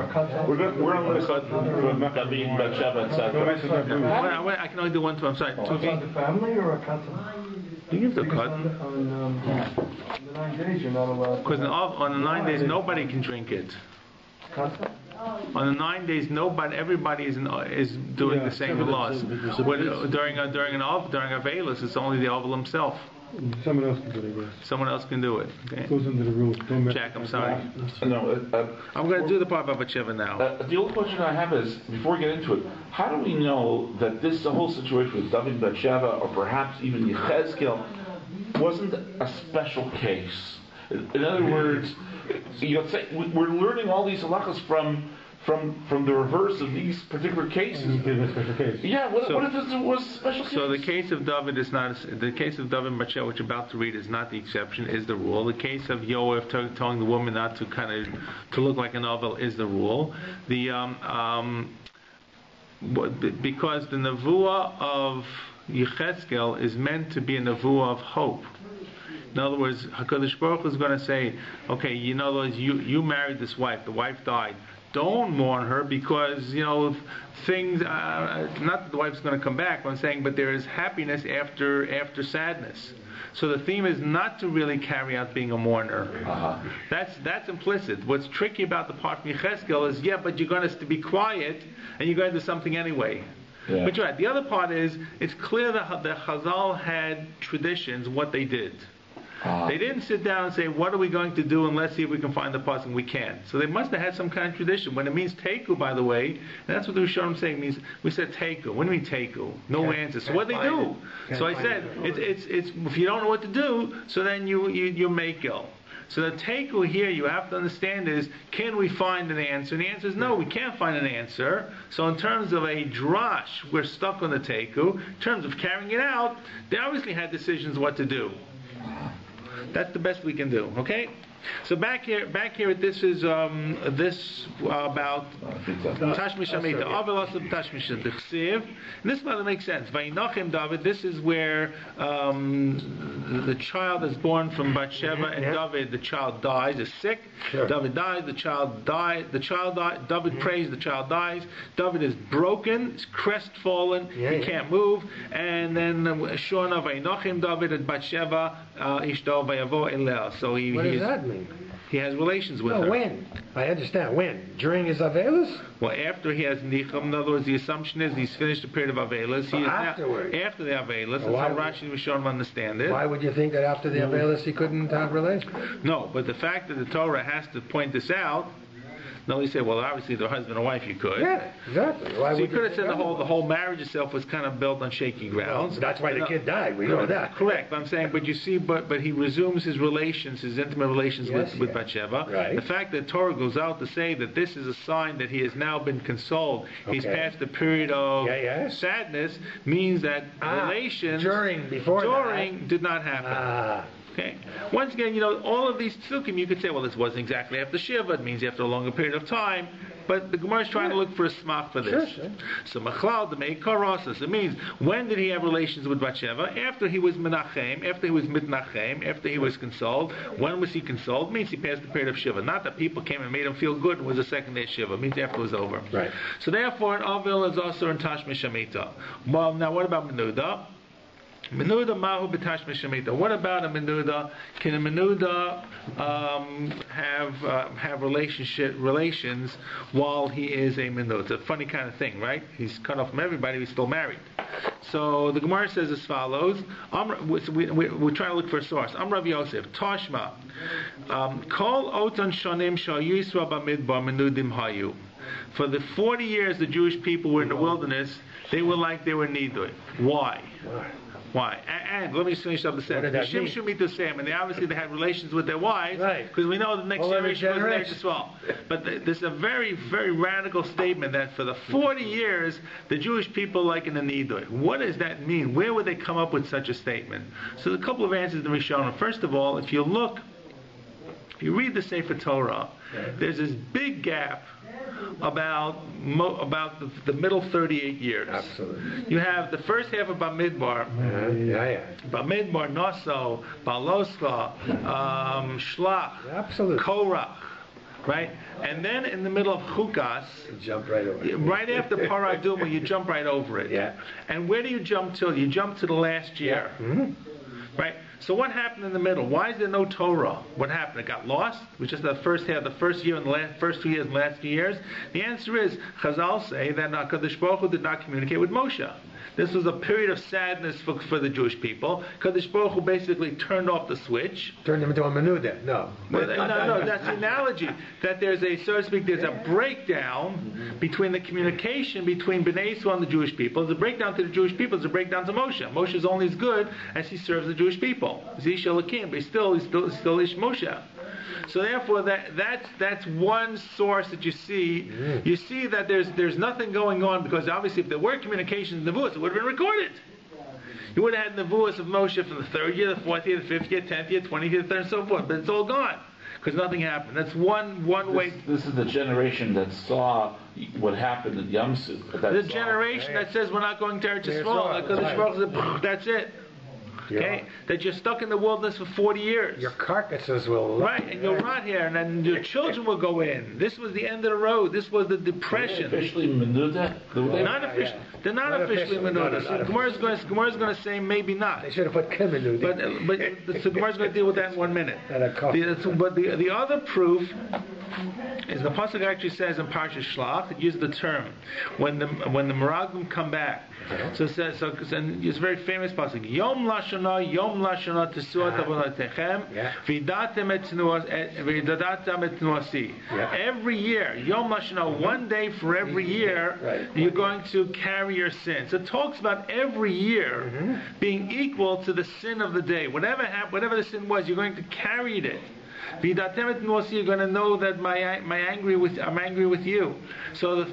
We're going to start from David, Bathsheba, etc. I can only do one to. I'm sorry. Outside the family or a Kattan? You give the cut. On the 9 days you're not allowed. Because on the 9 days nobody can drink it. Kattan? On the 9 days, everybody is doing the same laws. During Avelis, it's only the Oval himself. Someone else can do it, I guess. Someone else can do it. Okay. It goes under the rules. Don't mess Jack, I'm with sorry. No, I'm going to do the part about Bathsheba now. the only question I have is, before we get into it, how do we know that the whole situation with David Bathsheba, or perhaps even Yechezkel, wasn't a special case? In other words, say we're learning all these halachas from the reverse of these particular cases. Yeah, what if this was a special case? So the case of David is not the case of David and Bathsheba, which you're about to read, is not the exception, is the rule. The case of Yoav telling the woman not to to look like a novel is the rule. Because the nevuah of Yechezkel is meant to be a nevuah of hope. In other words, HaKadosh Baruch Hu is going to say, okay, you married this wife, the wife died. Don't mourn her because, things, not that the wife's going to come back, but I'm saying, but there is happiness after sadness. So the theme is not to really carry out being a mourner. That's implicit. What's tricky about the part from Yechezkel is, but you're going to be quiet and you're going to do something anyway. Yeah. But you're right. The other part is, it's clear that the Chazal had traditions, what they did. They didn't sit down and say, what are we going to do, and let's see if we can find the person. We can't. So they must have had some kind of tradition. When it means teiku, by the way, that's what the Rishonim saying means. We said teiku. What do you mean teiku? No answer. So what do they do? So I said, it's if you don't know what to do, so then you make ill. So the teiku here you have to understand is, can we find an answer? And the answer is no, we can't find an answer. So in terms of a drash, we're stuck on the teiku. In terms of carrying it out, they obviously had decisions what to do. That's the best we can do. Okay. So back here, this is this about Tashmish Amita. Avilas Tashmish Dechsiv. And this by the makes sense. Vayinachim David. This is where the child is born from Bathsheba and David. The child dies, is sick. Sure. David dies. The child dies. David prays. The child dies. David is broken. Is crestfallen. He can't move. And then Shona Vayinachim David and Bathsheba Ishto Vayavo Eleh. So he. What does that mean? He has relations with her. When? I understand. When? During his Avelis? Well, after he has Nicham. In other words, the assumption is he's finished the period of Avelis. He is afterwards. After the Avelis. That's how Rashi and Rishonim understand it. Why would you think that after the Avelis he couldn't have relations? No, but the fact that the Torah has to point this out. No, he said, well, obviously, they're husband and wife, you could. Yeah, exactly. Why so would you could have said the whole marriage itself was kind of built on shaky grounds. Well, that's why the kid died. We know that. Correct. I'm saying, but you see, but he resumes his intimate relations with Bathsheba. Right. The fact that Torah goes out to say that this is a sign that he has now been consoled. Okay. He's passed the period of sadness means that relations during did not happen. Okay. Once again, all of these tzukim, you could say, well, this wasn't exactly after Shiva. It means after a longer period of time. But the Gemara is trying to look for a smach for this. Sure. So Machlal, the Meikarosis, it means, when did he have relations with Bathsheba? After he was Menachem, after he was Mitnachem, after he was consoled. When was he consoled? It means he passed the period of Shiva. Not that people came and made him feel good and was the second day of Shiva. It means after it was over. Right. So therefore, an Avil is also in Tashmish Amita. Well, now what about Menuda? Menuda mahu b'tash mishamita. What about a menuda? Can a menuda have relations while he is a menuda? It's a funny kind of thing, right? He's cut off from everybody. He's still married. So the Gemara says as follows. We're trying to look for a source. Rav Yosef Tashma Kol otan shonim shal yisra b'midbar menudim hayu. For the 40 years the Jewish people were in the wilderness, they were like they were nidui. Why? And let me just finish up the sentence. And they obviously had relations with their wives, because we know the next generation was there as well. But there's a very, very radical statement that for the 40 years, the Jewish people like in the Nidui. What does that mean? Where would they come up with such a statement? So there's a couple of answers to Rishonim. First of all, if you read the Sefer Torah, there's this big gap about the middle 38 years. Absolutely. You have the first half of Bamidbar, Bamidbar, Naso, Baloscha, Shlach, Absolutely. Korach, right? And then in the middle of Chukas, You jump right over it. right after Paraduma, you jump right over it. Yeah. And where do you jump to? You jump to the last year. Right? So what happened in the middle? Why is there no Torah? What happened? It got lost? We just the first half, the first year and the first 2 years and the last few years? The answer is, Chazal say that HaKadosh Baruch Hu did not communicate with Moshe. This was a period of sadness for the Jewish people. Kadosh Baruch Hu basically turned off the switch. Turned them into a menuda. No. No, that's the analogy. That there's a, so to speak, there's a breakdown between the communication between Bnei Yisrael and the Jewish people. There's a breakdown to the Jewish people. There's a breakdown to Moshe. Moshe is only as good as he serves the Jewish people. He's Ish Elokim, but he's still Ish Moshe. So therefore, that's one source that you see. You see that there's nothing going on, because obviously if there were communications in the Nevuos, it would have been recorded. You would have had Nevuos of Moshe from the 3rd year, the 4th year, the 5th year, 10th year, 20th year, 3rd, and so forth. But it's all gone because nothing happened. That's one way. This is the generation that saw what happened at Yam Suf. The generation that says we're not going to Eretz Yisrael. That's it. Okay, that you're stuck in the wilderness for 40 years. Your carcasses will... Right, and you'll rot here, and then your children will go in. This was the end of the road. This was the depression. Officially menuda? Not officially. They're not officially menuda. So Gemara's going to say maybe not. They should have put Kemenuda. But so Gemara's going to deal with that in 1 minute. But the other proof is the pasuk actually says in Parshas Shlach, it uses the term when the Meraglim come back. So it says, and it's a very famous pasuk. Yom lashana tesuat avonotechem v'datem et nuasi. Every year, Yom lashana, one day for every year, you're going to carry your sin. So it talks about every year being equal to the sin of the day. Whatever the sin was, you're going to carry it. You're going to know that I'm angry with you. So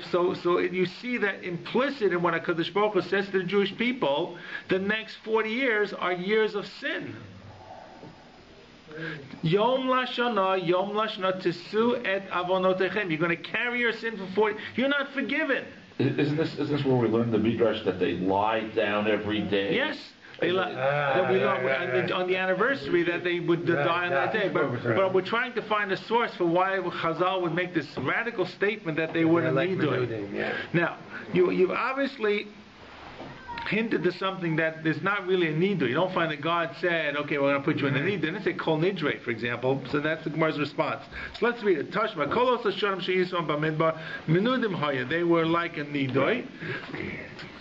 you see that implicit in what HaKadosh Baruch Hu says to the Jewish people, the next 40 years are years of sin. Yom lashana tisu et avonotechem. You're going to carry your sin for 40. You're not forgiven. Isn't this where we learn the midrash that they lie down every day? Yes. On the anniversary that they would die on that day. But we're trying to find a source for why Chazal would make this radical statement that they wouldn't need doing. Now, you've obviously hinted to something that there's not really a need to. You don't find that God said, okay, we're going to put you in a need. They didn't say kol nidre, for example. So that's the Gemara's response. So let's read it. Tashma kolos hasharim sheyisvam b'midbar menudim haya. They were like a nidoi.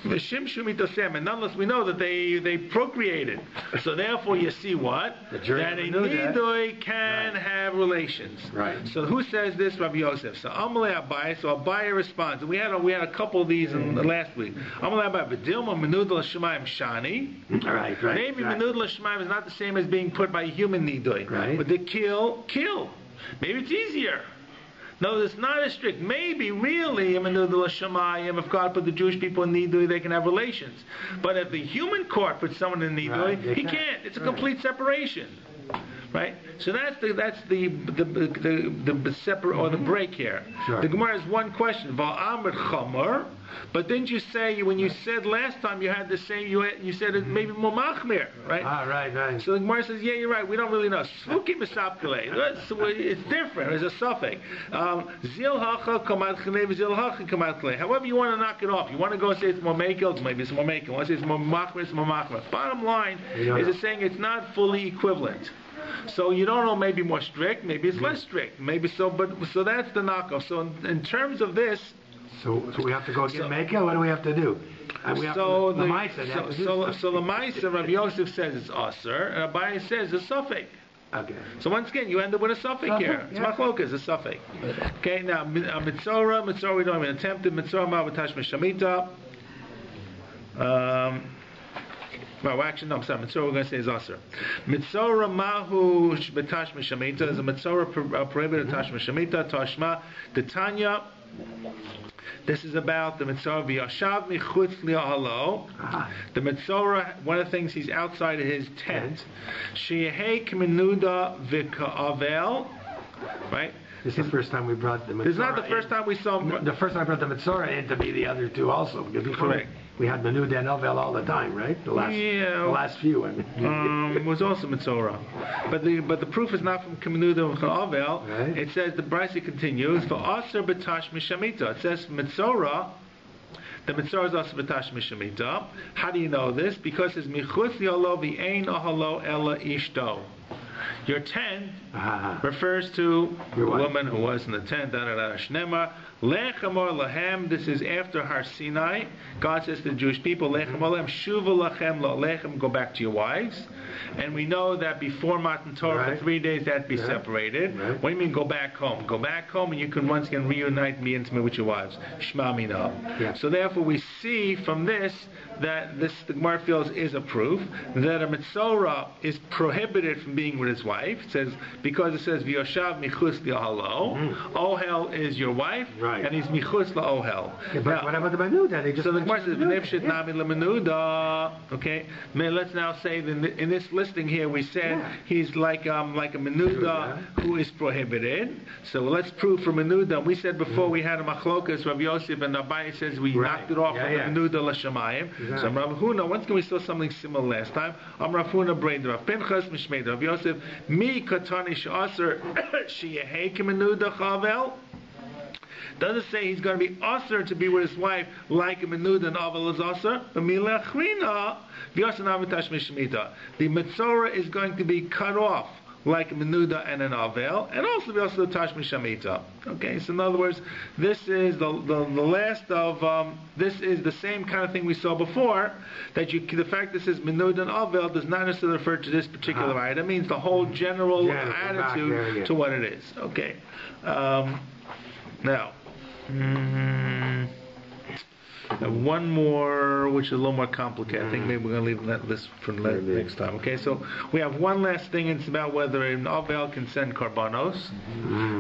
And nonetheless, we know that they procreated. So therefore, you see what? That a nidoi can have relations. Right. So who says this? Rabbi Yosef. So Amalei Abai. So Abai responds. And we had a couple of these in the last week. Amalei Abai. V'dilma menudel l'shemayim shani. Right. Maybe menudel l'shemayim is not the same as being put by a human nidoi. Right. But the kill. Maybe it's easier. No, it's not as strict. Maybe, really, if God put the Jewish people in Nidui, they can have relations. But if the human court puts someone in Nidui, he can't. It's a complete separation. Right? So that's the separate or the break here. Sure. The Gemara has one question. Va'amr chamor. But didn't you say, when you said last time you had the same, you said it maybe more machmir, right? Right. So the Gemara says, yeah, you're right, we don't really know. Svuki misapkele. It's different, there's a suffix. Zil hacha kamat chene, zil hacha kamat chene. However you want to knock it off. You want to go and say it's more mekel, maybe it's more mekel. You want to say it's more machmir, it's more machmir. Bottom line is it's saying it's not fully equivalent. So you don't know, maybe more strict, maybe it's less strict, maybe so. But so that's the knockoff. So in terms of this, so we have to go get Mekel. What do we have to do? The Lamaisa, Rabbi Yosef says it's Aser, and Abai says it's Suffolk. Okay. So once again, you end up with a Suffolk here. It's Machlokas, a Suffolk. Okay, now Mitzora, we don't have an attempted Mitzora Ma'avatash Meshamita. Well, actually, no, I'm sorry. Mitzora we're going to say is Aser. Mitzora Mahu Betash Meshamita is a Mitzora prohibited Tash Meshamita, Tashma, Titania. This is about the Mitzora v'yashav michutz li'ahalo. The Mitzora, one of the things, he's outside of his tent. Sheyehei k'menuda v'ka'avel. Right? This is the first time we brought the Mitzvah. It's not the first time we saw. The first time I brought the Mitzvah in to be the other two also, because before Correct. we had Menuda and Ovel all the time, right? The last few. I mean. It was also Mitzorah, but the proof is not from Menuda and Ovel. Right. It says the Brisa continues for Aser B'Tash Mishamita. It says Mitzorah. The Mitzorah is also B'Tash Mishamita. How do you know this? Because it's Michutz Yolo V'Ein Ohalo Ella Ishto. Your tent refers to the woman who was in the tent. Shnemar Lechamor Lahem. This is after Har Sinai. God says to the Jewish people, Lechamor Lahem Shuva Lachem Lo Lechem. Go back to your wives. And we know that before Matan Torah for 3 days that be separated. Right. What do you mean go back home? Go back home and you can once again reunite and be intimate with your wives. Shema Mina. Yeah. So therefore we see from this that the Gemara feels is a proof that a Mitzorah is prohibited from being with his wife. It says because it says V'yoshav Michus L'Ohelo. Ohel is your wife, and he's Michus L'Ohel. Yeah, but what about the Menuda? So the Gemara says V'nefshet Nami L'Menuda. Okay, let's now say that in this listing here we said he's like a Menuda who is prohibited. So let's prove for Menuda. We said before we had a Machlokas, Rabbi Yosef and Rabbi says we knocked it off with the Menuda L'Shamayim. So Rav Huna, once again we saw something similar last time. Rav Huna brained Rav Pinchas Mishmeid Rav Yosef Mi Katani Sh'aser Sheyehei Menuda Chavel. Doesn't say he's going to be usher to be with his wife like a Menuda and Avel is usher. The Mitzorah is going to be cut off like a Menuda and an Avel, and also the Tashmi Shamita. Okay, so in other words, this is the last of this is the same kind of thing we saw before. That the fact that it says Menuda and Avel does not necessarily refer to this particular item. It means the whole general attitude to what it is. Okay, now. One more, which is a little more complicated. I think maybe we're going to leave that list for next time. Okay, so we have one last thing. It's about whether an Avel can send karbanos.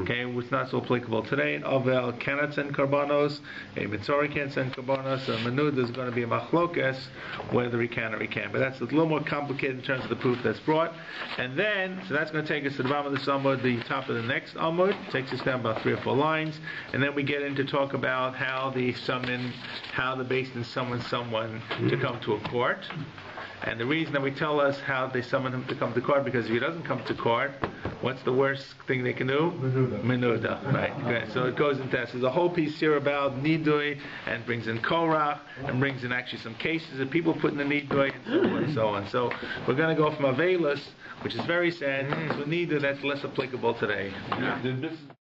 Okay, it's not so applicable today. An Avel cannot send karbanos. A Mitzorah can't send karbanos. A Menuda is going to be a machlokas, whether he can or he can't. But that's a little more complicated in terms of the proof that's brought. And then, so that's going to take us to the bottom of this Amud, the top of the next Amud. Takes us down about 3 or 4 lines. And then we get into talk about how the BAYT summons someone to come to a court. And the reason that we tell us how they summon him to come to court, because if he doesn't come to court, what's the worst thing they can do? Menuda. Right. Okay. So it goes into that. So there's a whole piece here about Nidui, and brings in Korach, and brings in actually some cases of people putting the Nidui, and so on. So we're going to go from Avelis, which is very sad, to Nidui that's less applicable today.